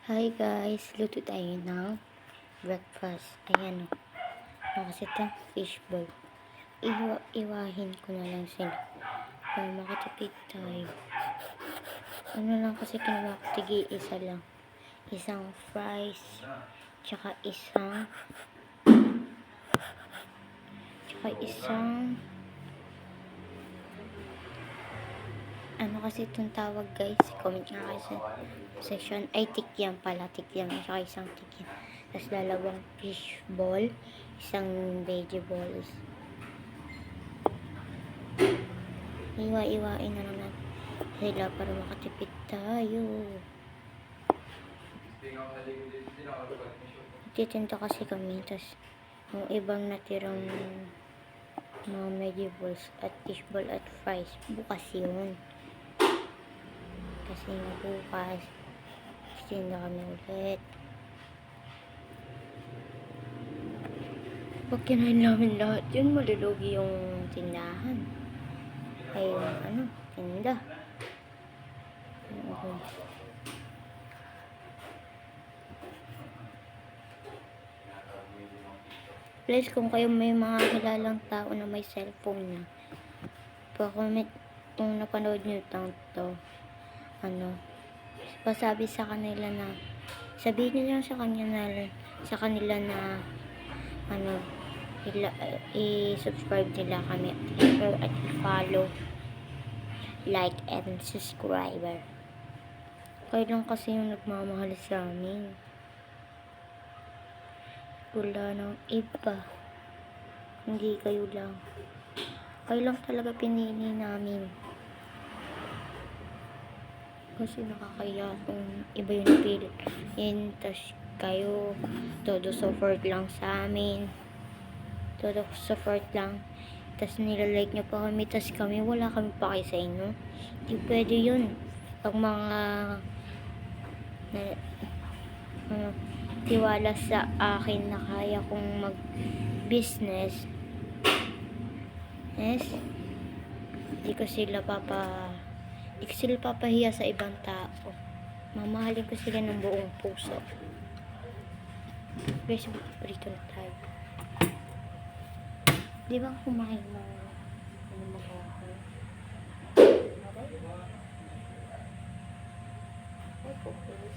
Hi guys, luto tayo ng breakfast. Ayan o. Kasi itong fishball. Iwahin ko na lang sila. Para makatipid tayo. Ano lang kasi kinuha ko, tigi-isa lang. Isang fries. Tsaka isang ano kasi itong tawag guys, comment nga kayo sa section. Ay, tikyam pala, tikyam. Tsaka isang tikyam. Tapos dalawang fish ball, isang vegetables. Iwa-iwain na lang natin sila para makatipid tayo. Titinda kasi kami, tapos yung ibang natirang mga vegetables at fishball at fries, bukas yun. Kasi nga bukas, tinda kami ulit. Pag kinain namin lahat yun, malulugi yung tindahan. Ay, tinda. Please, kung kayo may mga kilalang tao na may cellphone na, pa-comment kung napanood nyo to, pasabi sa kanila na, sabihin nyo lang sa kanila na, i-subscribe nila kami at i-follow, like, and subscriber. Kayo lang kasi yung nagmamahal sa amin. Wala ng iba. Hindi kayo lang. Kayo lang talaga pinili namin. Kasi nakakaya kung iba yung napili. Tas kayo, todo support lang sa amin. Todo support lang. Tas nilalike nyo pa kami. Tas kami, wala kami paki sa inyo. Hindi pwede yun. Pag mga tiwala sa akin na kaya kong mag-business, hindi ko sila papahiya sa ibang tao. Mamahalin ko sila ng buong puso. Guys, rito na tayo. Di ba kumain ng ay, focus.